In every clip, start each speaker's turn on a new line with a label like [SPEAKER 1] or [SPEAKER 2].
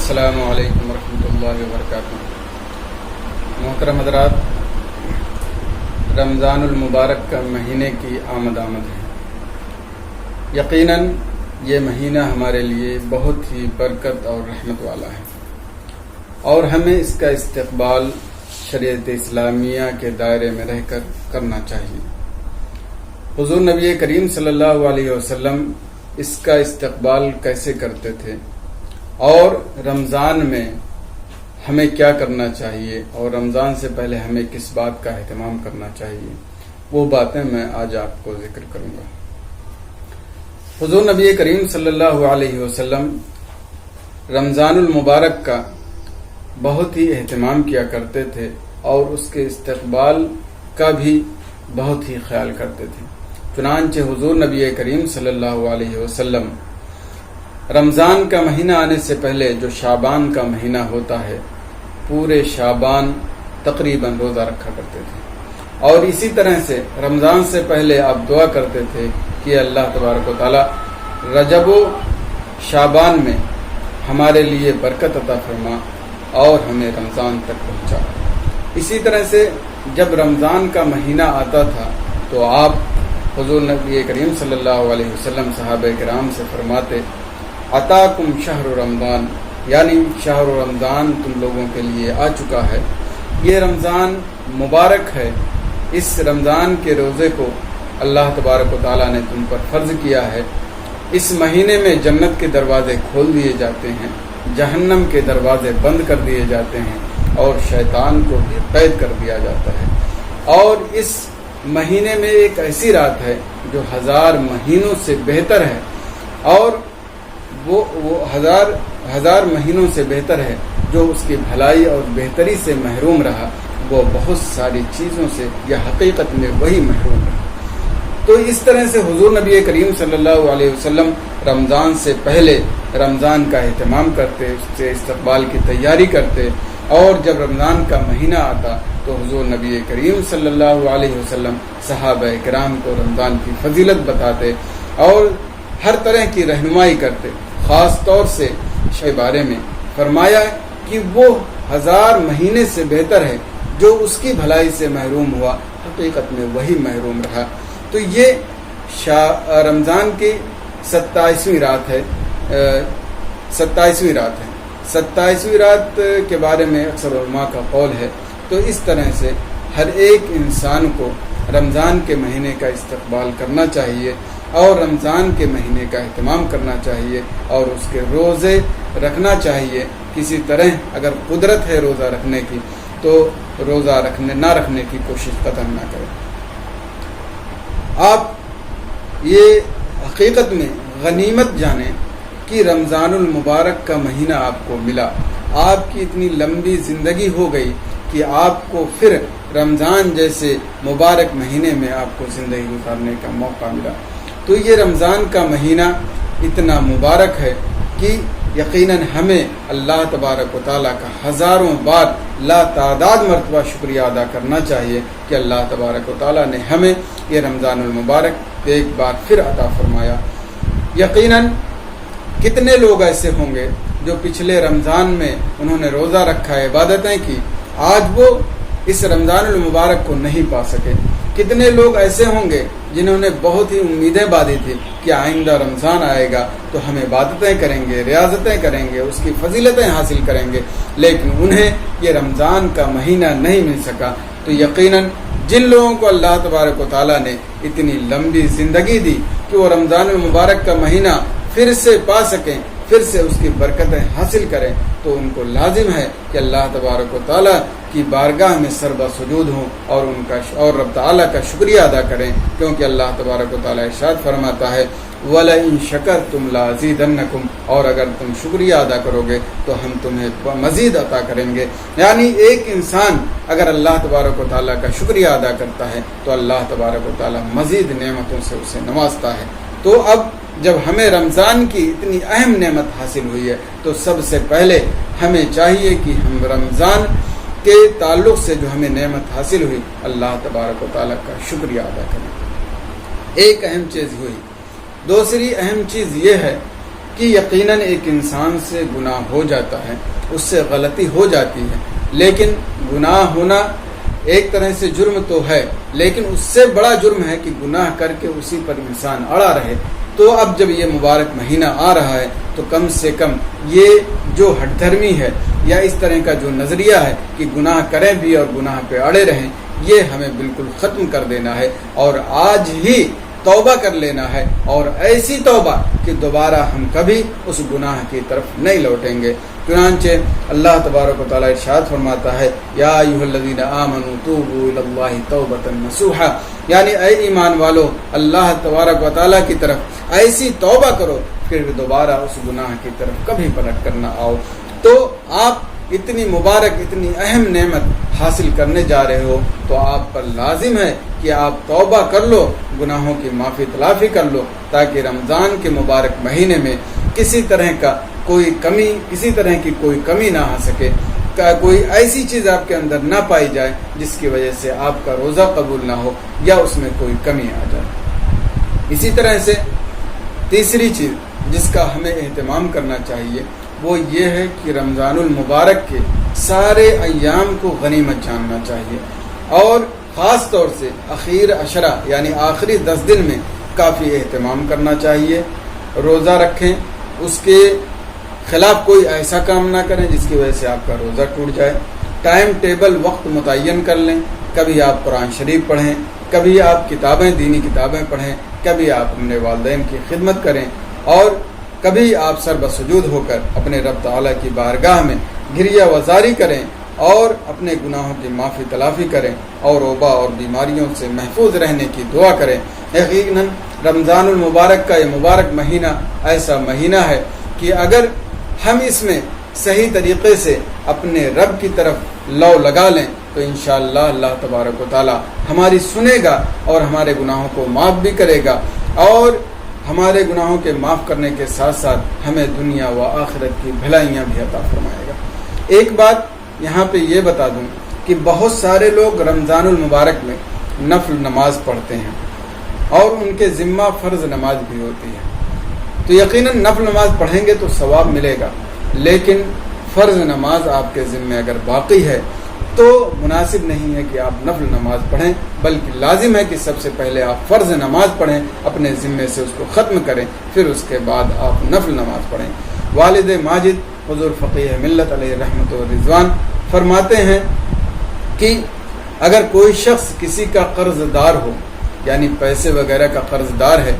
[SPEAKER 1] السلام علیکم ورحمۃ اللہ وبرکاتہ۔ محترم حضرات، رمضان المبارک کا مہینے کی آمد ہے۔ یقیناً یہ مہینہ ہمارے لیے بہت ہی برکت اور رحمت والا ہے، اور ہمیں اس کا استقبال شریعت اسلامیہ کے دائرے میں رہ کر کرنا چاہیے۔ حضور نبی کریم صلی اللہ علیہ وسلم اس کا استقبال کیسے کرتے تھے، اور رمضان میں ہمیں کیا کرنا چاہیے، اور رمضان سے پہلے ہمیں کس بات کا اہتمام کرنا چاہیے، وہ باتیں میں آج آپ کو ذکر کروں گا۔ حضور نبی کریم صلی اللہ علیہ وسلم رمضان المبارک کا بہت ہی اہتمام کیا کرتے تھے، اور اس کے استقبال کا بھی بہت ہی خیال کرتے تھے۔ چنانچہ حضور نبی کریم صلی اللہ علیہ وسلم رمضان کا مہینہ آنے سے پہلے جو شعبان کا مہینہ ہوتا ہے، پورے شعبان تقریباً روزہ رکھا کرتے تھے، اور اسی طرح سے رمضان سے پہلے آپ دعا کرتے تھے کہ اللہ تبارک و تعالی رجب و شعبان میں ہمارے لیے برکت عطا فرما اور ہمیں رمضان تک پہنچا۔ اسی طرح سے جب رمضان کا مہینہ آتا تھا تو آپ حضور نبی کریم صلی اللہ علیہ وسلم صحابہ کرام سے فرماتے، عطاکم شہر رمضان، یعنی شہر رمضان تم لوگوں کے لیے آ چکا ہے، یہ رمضان مبارک ہے، اس رمضان کے روزے کو اللہ تبارک و تعالیٰ نے تم پر فرض کیا ہے۔ اس مہینے میں جنت کے دروازے کھول دیے جاتے ہیں، جہنم کے دروازے بند کر دیے جاتے ہیں، اور شیطان کو بھی قید کر دیا جاتا ہے۔ اور اس مہینے میں ایک ایسی رات ہے جو 1000 مہینوں سے بہتر ہے، اور وہ ہزار مہینوں سے بہتر ہے۔ جو اس کی بھلائی اور بہتری سے محروم رہا، وہ بہت ساری چیزوں سے یا حقیقت میں وہی محروم رہا۔ تو اس طرح سے حضور نبی کریم صلی اللہ علیہ وسلم رمضان سے پہلے رمضان کا اہتمام کرتے، اس سے استقبال کی تیاری کرتے، اور جب رمضان کا مہینہ آتا تو حضور نبی کریم صلی اللہ علیہ وسلم صحابہ کرام کو رمضان کی فضیلت بتاتے اور ہر طرح کی رہنمائی کرتے۔ خاص طور سے اس کے بارے میں فرمایا کہ وہ 1000 مہینے سے بہتر ہے، جو اس کی بھلائی سے محروم ہوا حقیقت میں وہی محروم رہا۔ تو یہ رمضان کی 27ویں رات ہے۔ 27ویں رات کے بارے میں اکثر علماء کا قول ہے۔ تو اس طرح سے ہر ایک انسان کو رمضان کے مہینے کا استقبال کرنا چاہیے، اور رمضان کے مہینے کا اہتمام کرنا چاہیے، اور اس کے روزے رکھنا چاہیے۔ کسی طرح اگر قدرت ہے روزہ رکھنے کی تو روزہ نہ رکھنے کی کوشش قطعاً نہ کریں۔ آپ یہ حقیقت میں غنیمت جانیں کہ رمضان المبارک کا مہینہ آپ کو ملا، آپ کی اتنی لمبی زندگی ہو گئی کہ آپ کو پھر رمضان جیسے مبارک مہینے میں آپ کو زندگی گزارنے کا موقع ملا۔ تو یہ رمضان کا مہینہ اتنا مبارک ہے کہ یقیناً ہمیں اللہ تبارک و تعالیٰ کا ہزاروں بار لا تعداد مرتبہ شکریہ ادا کرنا چاہیے کہ اللہ تبارک و تعالیٰ نے ہمیں یہ رمضان المبارک ایک بار پھر عطا فرمایا۔ یقیناً کتنے لوگ ایسے ہوں گے جو پچھلے رمضان میں انہوں نے روزہ رکھا، عبادتیں کی، آج وہ اس رمضان المبارک کو نہیں پا سکے۔ کتنے لوگ ایسے ہوں گے جنہوں نے بہت ہی امیدیں باندھی تھی کہ آئندہ رمضان آئے گا تو ہم عبادتیں کریں گے، ریاضتیں کریں گے، اس کی فضیلتیں حاصل کریں گے، لیکن انہیں یہ رمضان کا مہینہ نہیں مل سکا۔ تو یقیناً جن لوگوں کو اللہ تبارک و تعالیٰ نے اتنی لمبی زندگی دی کہ وہ رمضان المبارک کا مہینہ پھر سے پا سکیں، پھر سے اس کی برکتیں حاصل کریں، تو ان کو لازم ہے کہ اللہ تبارک و تعالیٰ کی بارگاہ میں سربا سجود ہوں اور رب تعالیٰ کا شکریہ ادا کریں، کیونکہ اللہ تبارک و تعالیٰ ارشاد فرماتا ہے وَلَئِن شَكَرْتُمْ لَأَزِيدَنَّكُمْ، اور اگر تم شکریہ ادا کرو گے تو ہم تمہیں مزید عطا کریں گے۔ یعنی ایک انسان اگر اللہ تبارک و تعالیٰ کا شکریہ ادا کرتا ہے تو اللہ تبارک و تعالیٰ مزید نعمتوں سے اسے نوازتا ہے۔ تو اب جب ہمیں رمضان کی اتنی اہم نعمت حاصل ہوئی ہے تو سب سے پہلے ہمیں چاہیے کہ ہم رمضان کے تعلق سے جو ہمیں نعمت حاصل ہوئی اللہ تبارک و تعالیٰ کا شکریہ ادا کریں۔ ایک اہم چیز ہوئی۔ دوسری اہم چیز یہ ہے کہ یقیناً ایک انسان سے گناہ ہو جاتا ہے، اس سے غلطی ہو جاتی ہے، لیکن گناہ ہونا ایک طرح سے جرم تو ہے، لیکن اس سے بڑا جرم ہے کہ گناہ کر کے اسی پر انسان اڑا رہے۔ تو اب جب یہ مبارک مہینہ آ رہا ہے تو کم سے کم یہ جو ہٹ دھرمی ہے یا اس طرح کا جو نظریہ ہے کہ گناہ کریں بھی اور گناہ پہ اڑے رہیں، یہ ہمیں بالکل ختم کر دینا ہے اور آج ہی توبہ کر لینا ہے، اور ایسی توبہ کہ دوبارہ ہم کبھی اس گناہ کی طرف نہیں لوٹیں گے۔ چنانچہ اللہ تبارک و تعالیٰ ارشاد فرماتا ہے، یا ایھا الذین آمنوا توبوا الی اللہ توبۃ نصوحا، یعنی اے ایمان والو اللہ تبارک و تعالیٰ کی طرف ایسی توبہ کرو پھر دوبارہ اس گناہ کی طرف کبھی پلٹ کر نہ آؤ۔ تو آپ اتنی مبارک اتنی اہم نعمت حاصل کرنے جا رہے ہو تو آپ پر لازم ہے کہ آپ توبہ کر لو، گناہوں کی معافی تلافی کر لو، تاکہ رمضان کے مبارک مہینے میں کسی طرح کی کوئی کمی نہ آ سکے، کوئی ایسی چیز آپ کے اندر نہ پائی جائے جس کی وجہ سے آپ کا روزہ قبول نہ ہو یا اس میں کوئی کمی آ جائے۔ اسی طرح سے تیسری چیز جس کا ہمیں اہتمام کرنا چاہیے وہ یہ ہے کہ رمضان المبارک کے سارے ایام کو غنیمت جاننا چاہیے، اور خاص طور سے اخیر عشرہ یعنی آخری 10 دن میں کافی اہتمام کرنا چاہیے۔ روزہ رکھیں، اس کے خلاف کوئی ایسا کام نہ کریں جس کی وجہ سے آپ کا روزہ ٹوٹ جائے۔ ٹائم ٹیبل وقت متعین کر لیں، کبھی آپ قرآن شریف پڑھیں، کبھی آپ دینی کتابیں پڑھیں، کبھی آپ اپنے والدین کی خدمت کریں، اور کبھی آپ سر بسجود ہو کر اپنے رب تعالیٰ کی بارگاہ میں گریہ وزاری کریں اور اپنے گناہوں کی معافی تلافی کریں اور وبا اور بیماریوں سے محفوظ رہنے کی دعا کریں۔ یقیناً رمضان المبارک کا یہ مبارک مہینہ ایسا مہینہ ہے کہ اگر ہم اس میں صحیح طریقے سے اپنے رب کی طرف لو لگا لیں تو انشاءاللہ اللہ تبارک و تعالی ہماری سنے گا اور ہمارے گناہوں کو معاف بھی کرے گا، اور ہمارے گناہوں کے معاف کرنے کے ساتھ ساتھ ہمیں دنیا و آخرت کی بھلائیاں بھی عطا فرمائے گا۔ ایک بات یہاں پہ یہ بتا دوں کہ بہت سارے لوگ رمضان المبارک میں نفل نماز پڑھتے ہیں اور ان کے ذمہ فرض نماز بھی ہوتی ہے، تو یقیناً نفل نماز پڑھیں گے تو ثواب ملے گا، لیکن فرض نماز آپ کے ذمہ اگر باقی ہے تو مناسب نہیں ہے کہ آپ نفل نماز پڑھیں، بلکہ لازم ہے کہ سب سے پہلے آپ فرض نماز پڑھیں، اپنے ذمے سے اس کو ختم کریں، پھر اس کے بعد آپ نفل نماز پڑھیں۔ والد ماجد حضور فقیہ ملت علیہ رحمت و رضوان فرماتے ہیں کہ اگر کوئی شخص کسی کا قرض دار ہو، یعنی پیسے وغیرہ کا قرض دار ہے،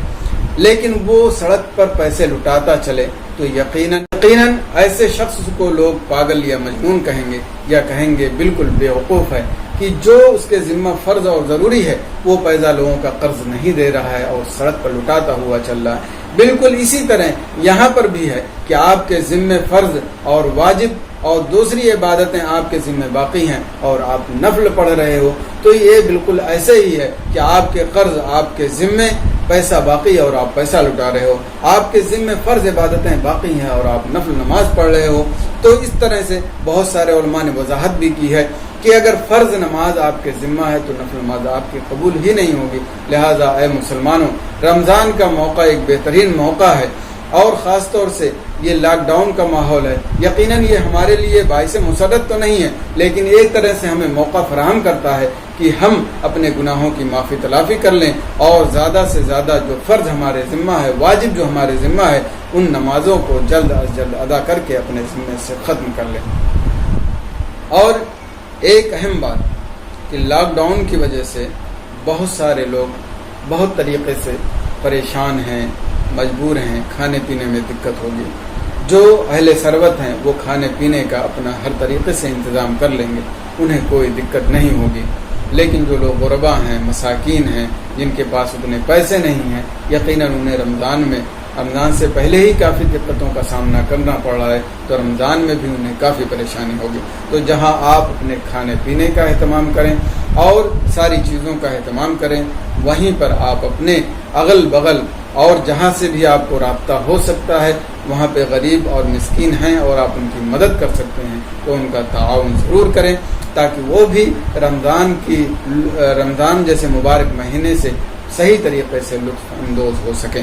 [SPEAKER 1] لیکن وہ سڑک پر پیسے لٹاتا چلے تو یقیناً ایسے شخص کو لوگ پاگل یا مجنون کہیں گے، یا کہیں گے بالکل بیوقوف ہے کہ جو اس کے ذمہ فرض اور ضروری ہے وہ پیسہ لوگوں کا قرض نہیں دے رہا ہے اور سڑک پر لٹاتا ہوا چل رہا ہے۔ بالکل اسی طرح یہاں پر بھی ہے کہ آپ کے ذمہ فرض اور واجب اور دوسری عبادتیں آپ کے ذمہ باقی ہیں اور آپ نفل پڑھ رہے ہو، تو یہ بالکل ایسے ہی ہے کہ آپ کے قرض آپ کے ذمہ پیسہ باقی ہے اور آپ پیسہ لٹا رہے ہو، آپ کے ذمہ فرض عبادتیں باقی ہیں اور آپ نفل نماز پڑھ رہے ہو۔ تو اس طرح سے بہت سارے علماء نے وضاحت بھی کی ہے کہ اگر فرض نماز آپ کے ذمہ ہے تو نفل نماز آپ کی قبول ہی نہیں ہوگی۔ لہٰذا اے مسلمانوں، رمضان کا موقع ایک بہترین موقع ہے، اور خاص طور سے یہ لاک ڈاؤن کا ماحول ہے۔ یقیناً یہ ہمارے لیے باعث مسرت تو نہیں ہے، لیکن ایک طرح سے ہمیں موقع فراہم کرتا ہے کہ ہم اپنے گناہوں کی معافی تلافی کر لیں اور زیادہ سے زیادہ جو فرض ہمارے ذمہ ہے، واجب جو ہمارے ذمہ ہے، ان نمازوں کو جلد از جلد ادا کر کے اپنے ذمے سے ختم کر لیں۔ اور ایک اہم بات کہ لاک ڈاؤن کی وجہ سے بہت سارے لوگ بہت طریقے سے پریشان ہیں، مجبور ہیں، کھانے پینے میں دقت ہوگی۔ جو اہل ثروت ہیں وہ کھانے پینے کا اپنا ہر طریقے سے انتظام کر لیں گے، انہیں کوئی دقت نہیں ہوگی، لیکن جو لوگ غربا ہیں، مساکین ہیں، جن کے پاس اتنے پیسے نہیں ہیں، یقیناً انہیں رمضان سے پہلے ہی کافی دقتوں کا سامنا کرنا پڑ رہا ہے، تو رمضان میں بھی انہیں کافی پریشانی ہوگی۔ تو جہاں آپ اپنے کھانے پینے کا اہتمام کریں اور ساری چیزوں کا اہتمام کریں، وہیں پر آپ اپنے اغل بغل اور جہاں سے بھی آپ کو رابطہ ہو سکتا ہے وہاں پہ غریب اور مسکین ہیں اور آپ ان کی مدد کر سکتے ہیں تو ان کا تعاون ضرور کریں، تاکہ وہ بھی رمضان جیسے مبارک مہینے سے صحیح طریقے سے لطف اندوز ہو سکیں۔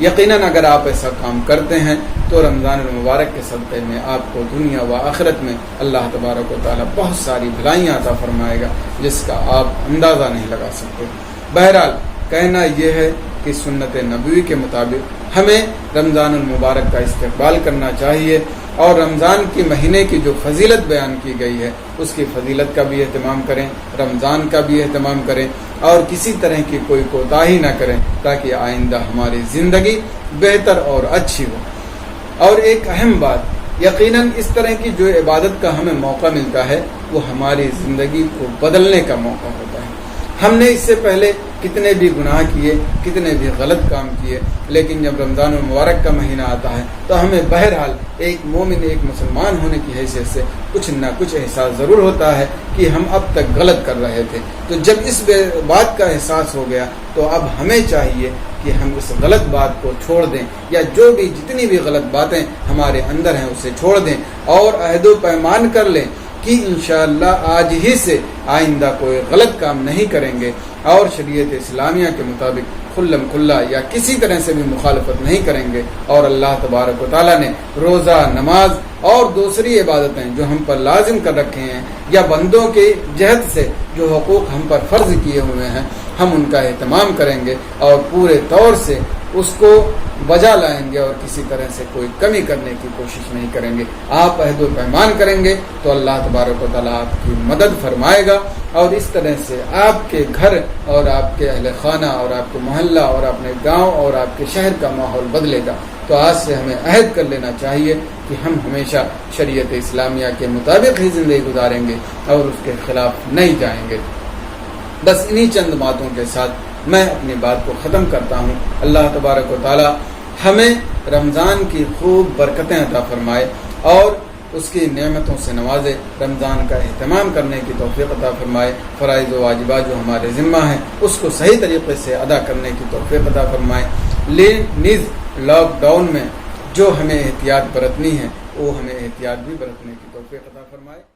[SPEAKER 1] یقیناً اگر آپ ایسا کام کرتے ہیں تو رمضان المبارک کے صدقے میں آپ کو دنیا و آخرت میں اللہ تبارک و تعالیٰ بہت ساری بھلائیاں عطا فرمائے گا جس کا آپ اندازہ نہیں لگا سکتے۔ بہرحال کہنا یہ ہے کہ سنت نبوی کے مطابق ہمیں رمضان المبارک کا استقبال کرنا چاہیے اور رمضان کے مہینے کی جو فضیلت بیان کی گئی ہے اس کی فضیلت کا بھی اہتمام کریں، رمضان کا بھی اہتمام کریں اور کسی طرح کی کوئی کوتاہی نہ کریں تاکہ آئندہ ہماری زندگی بہتر اور اچھی ہو۔ اور ایک اہم بات، یقیناً اس طرح کی جو عبادت کا ہمیں موقع ملتا ہے وہ ہماری زندگی کو بدلنے کا موقع ہوتا ہے۔ ہم نے اس سے پہلے کتنے بھی گناہ کیے، کتنے بھی غلط کام کیے، لیکن جب رمضان المبارک کا مہینہ آتا ہے تو ہمیں بہرحال ایک مومن، ایک مسلمان ہونے کی حیثیت سے کچھ نہ کچھ احساس ضرور ہوتا ہے کہ ہم اب تک غلط کر رہے تھے۔ تو جب اس بات کا احساس ہو گیا تو اب ہمیں چاہیے کہ ہم اس غلط بات کو چھوڑ دیں، یا جو بھی جتنی بھی غلط باتیں ہمارے اندر ہیں اسے چھوڑ دیں اور عہد و پیمان کر لیں کہ انشاءاللہ آج ہی سے آئندہ کوئی غلط کام نہیں کریں گے اور شریعت اسلامیہ کے مطابق کھلم کھلا یا کسی طرح سے بھی مخالفت نہیں کریں گے۔ اور اللہ تبارک و تعالیٰ نے روزہ، نماز اور دوسری عبادتیں جو ہم پر لازم کر رکھے ہیں یا بندوں کے جہد سے جو حقوق ہم پر فرض کیے ہوئے ہیں، ہم ان کا اہتمام کریں گے اور پورے طور سے اس کو بجا لائیں گے اور کسی طرح سے کوئی کمی کرنے کی کوشش نہیں کریں گے۔ آپ عہد و پیمان کریں گے تو اللہ تبارک و تعالیٰ آپ کی مدد فرمائے گا اور اس طرح سے آپ کے گھر اور آپ کے اہل خانہ اور آپ کے محلہ اور اپنے گاؤں اور آپ کے شہر کا ماحول بدلے گا۔ تو آج سے ہمیں عہد کر لینا چاہیے کہ ہم ہمیشہ شریعت اسلامیہ کے مطابق ہی زندگی گزاریں گے اور اس کے خلاف نہیں جائیں گے۔ بس انہی چند باتوں کے ساتھ میں اپنی بات کو ختم کرتا ہوں۔ اللہ تبارک و تعالی ہمیں رمضان کی خوب برکتیں عطا فرمائے اور اس کی نعمتوں سے نوازے، رمضان کا اہتمام کرنے کی توفیق عطا فرمائے، فرائض و واجبات جو ہمارے ذمہ ہیں اس کو صحیح طریقے سے ادا کرنے کی توفیق عطا فرمائے۔ نیز لاک ڈاؤن میں جو ہمیں احتیاط برتنی ہے وہ ہمیں احتیاط بھی برتنے کی توفیق عطا فرمائے۔